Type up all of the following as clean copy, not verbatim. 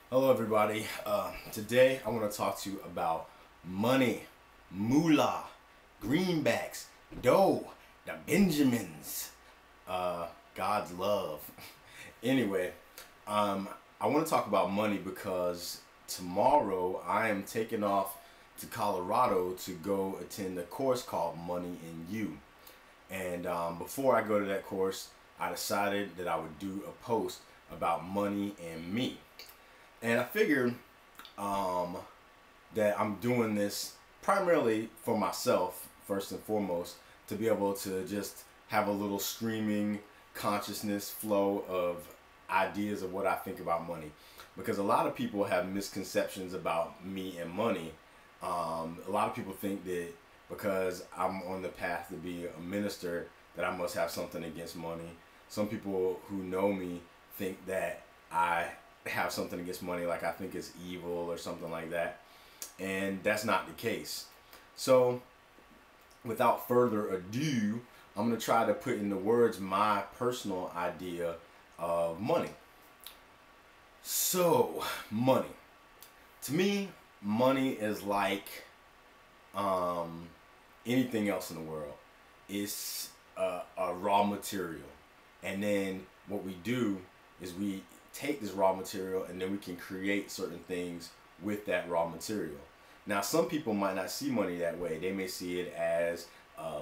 Hello, everybody. Today I want to talk to you about money, moolah, greenbacks, dough, the Benjamins, God's love. Anyway, um, I want to talk about money because tomorrow I am taking off to Colorado to go attend a course called Money in You. And before I go to that course, I decided that I would do a post about money and me. And I figured um, that I'm doing this primarily for myself, first and foremost, to be able to just have a little streaming consciousness flow of ideas of what I think about money. Because a lot of people have misconceptions about me and money. A lot of people think that because I'm on the path to be a minister, that I must have something against money. Some people who know me think that I have something against money, like I think it's evil or something like that. And that's not the case. So, without further ado, I'm going to try to put into words my personal idea of money. So, money. To me, money is like um, anything else in the world. It's a raw material. And then what we do is we take this raw material and then we can create certain things with that raw material. Now, some people might not see money that way. They may see it as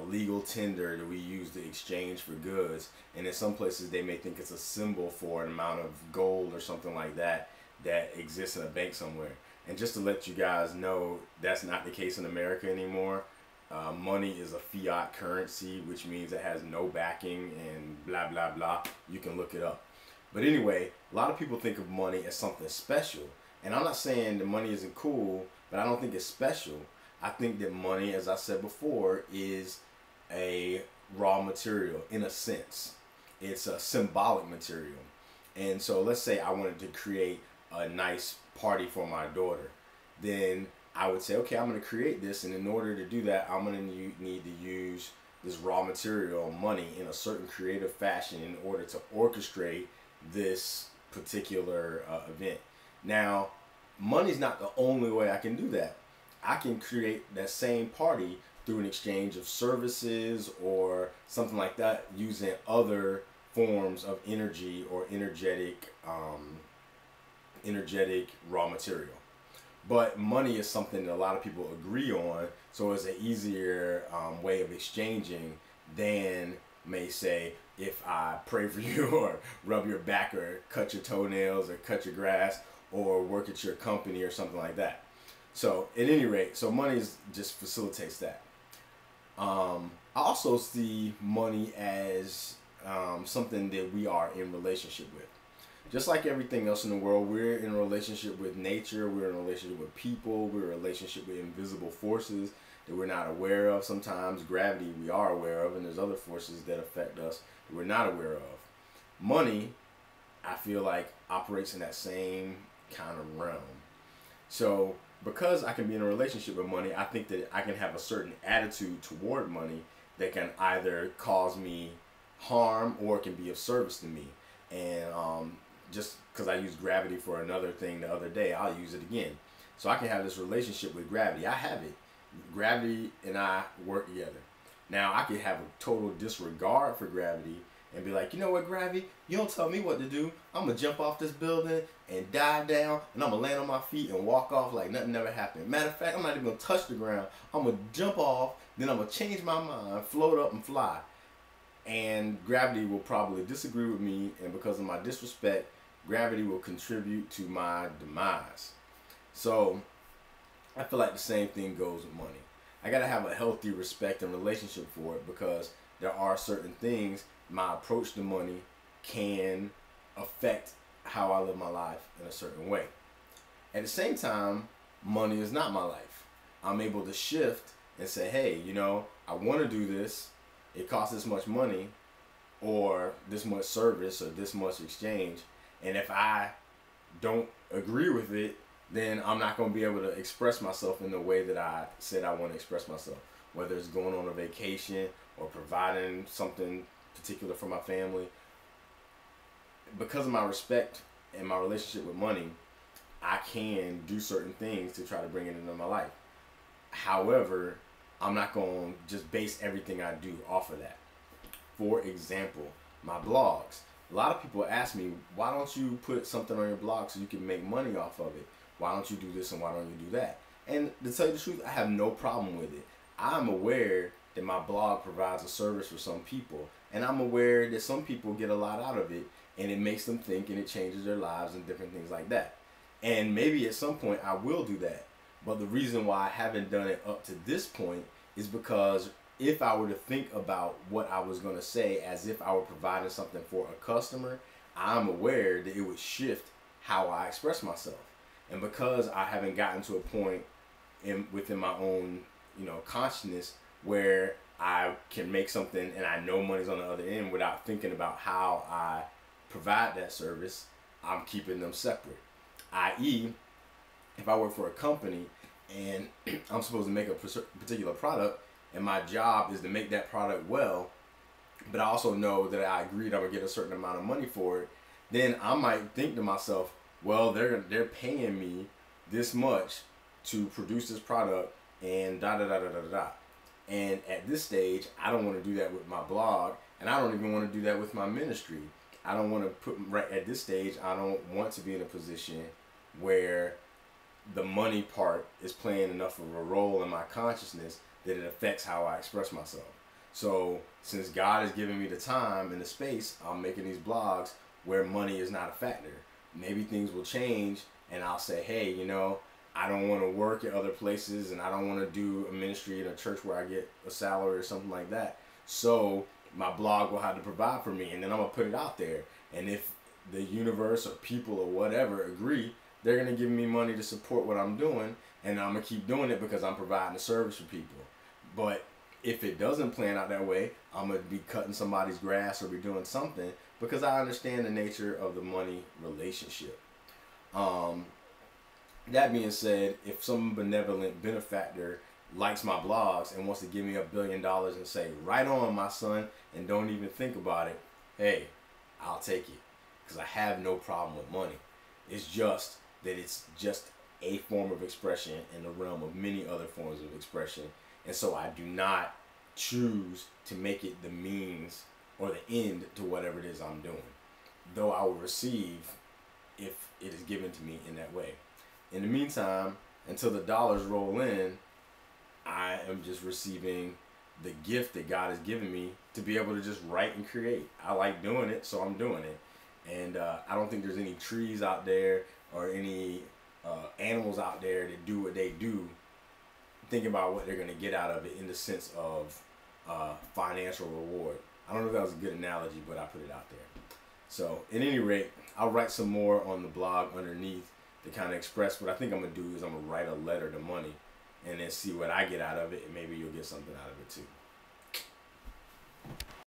legal tender that we use to exchange for goods. And in some places, they may think it's a symbol for an amount of gold or something like that that exists in a bank somewhere. And just to let you guys know, that's not the case in America anymore. Money is a fiat currency, which means it has no backing and blah, blah, blah. You can look it up. But anyway, a lot of people think of money as something special. And I'm not saying that money isn't cool, but I don't think it's special. I think that money, as I said before, is a raw material in a sense. It's a symbolic material. And so let's say I wanted to create a nice party for my daughter. Then I would say, okay, I'm going to create this. And in order to do that, I'm going to need to use this raw material, money, in a certain creative fashion in order to orchestrate this particular event. Now, money's not the only way I can do that. I can create that same party through an exchange of services or something like that using other forms of energy or energetic raw material. But money is something that a lot of people agree on, so it's an easier way of exchanging than, may say, if I pray for you or rub your back or cut your toenails or cut your grass or work at your company or something like that. So at any rate, so money just facilitates that. I also see money as something that we are in relationship with. Just like everything else in the world, we're in a relationship with nature, we're in a relationship with people, we're in a relationship with invisible forces that we're not aware of. Sometimes gravity we are aware of, and there's other forces that affect us that we're not aware of. Money, I feel like, operates in that same kind of realm. So, because I can be in a relationship with money, I think that I can have a certain attitude toward money that can either cause me harm or it can be of service to me. And just because I used gravity for another thing the other day, I'll use it again. So I can have this relationship with gravity. I have it. Gravity and I work together. Now I could have a total disregard for gravity and be like, you know what, gravity? You don't tell me what to do. I'm gonna jump off this building and dive down, and I'm gonna land on my feet and walk off like nothing never happened. Matter of fact, I'm not even gonna touch the ground. I'm gonna jump off, then I'm gonna change my mind, float up, and fly. And gravity will probably disagree with me, and because of my disrespect, gravity will contribute to my demise. So I feel like the same thing goes with money. I gotta have a healthy respect and relationship for it because there are certain things my approach to money can affect how I live my life in a certain way. At the same time, money is not my life. I'm able to shift and say, hey, I want to do this. It costs this much money or this much service or this much exchange. And if I don't agree with it, then I'm not going to be able to express myself in the way that I said I want to express myself. Whether it's going on a vacation or providing something particular for my family. Because of my respect and my relationship with money, I can do certain things to try to bring it into my life. However, I'm not going to just base everything I do off of that. For example, my blogs. A lot of people ask me, why don't you put something on your blog so you can make money off of it? Why don't you do this and why don't you do that? And to tell you the truth, I have no problem with it. I'm aware that my blog provides a service for some people, and I'm aware that some people get a lot out of it, and it makes them think and it changes their lives and different things like that. And maybe at some point I will do that. But the reason why I haven't done it up to this point is because if I were to think about what I was going to say as if I were providing something for a customer, I'm aware that it would shift how I express myself. And because I haven't gotten to a point within my own, consciousness where I can make something and I know money's on the other end without thinking about how I provide that service, I'm keeping them separate. I.e., if I work for a company and I'm supposed to make a particular product, and my job is to make that product well, but I also know that I agreed I'm gonna get a certain amount of money for it, then I might think to myself, well, they're paying me this much to produce this product and da da da da da da. And at this stage, I don't want to do that with my blog, and I don't even want to do that with my ministry. I don't want to put right at this stage. I don't want to be in a position where the money part is playing enough of a role in my consciousness that it affects how I express myself. So since God has given me the time and the space, I'm making these blogs where money is not a factor. Maybe things will change and I'll say, hey, I don't want to work at other places and I don't want to do a ministry in a church where I get a salary or something like that. So my blog will have to provide for me, and then I'm going to put it out there. And if the universe or people or whatever agree, they're going to give me money to support what I'm doing, and I'm going to keep doing it because I'm providing a service for people. But if it doesn't plan out that way, I'm going to be cutting somebody's grass or be doing something because I understand the nature of the money relationship. That being said, if some benevolent benefactor likes my blogs and wants to give me $1 billion and say, right on, my son, and don't even think about it, hey, I'll take it because I have no problem with money. It's just that it's just a form of expression in the realm of many other forms of expression. And so I do not choose to make it the means or the end to whatever it is I'm doing, though I will receive if it is given to me in that way. In the meantime, until the dollars roll in, I am just receiving the gift that God has given me to be able to just write and create. I like doing it, so I'm doing it. And I don't think there's any trees out there or any animals out there that do what they do, thinking about what they're going to get out of it in the sense of financial reward. I don't know if that was a good analogy, but I put it out there. So at any rate, I'll write some more on the blog underneath to kind of express what I think I'm going to do is I'm going to write a letter to money and then see what I get out of it, and maybe you'll get something out of it too.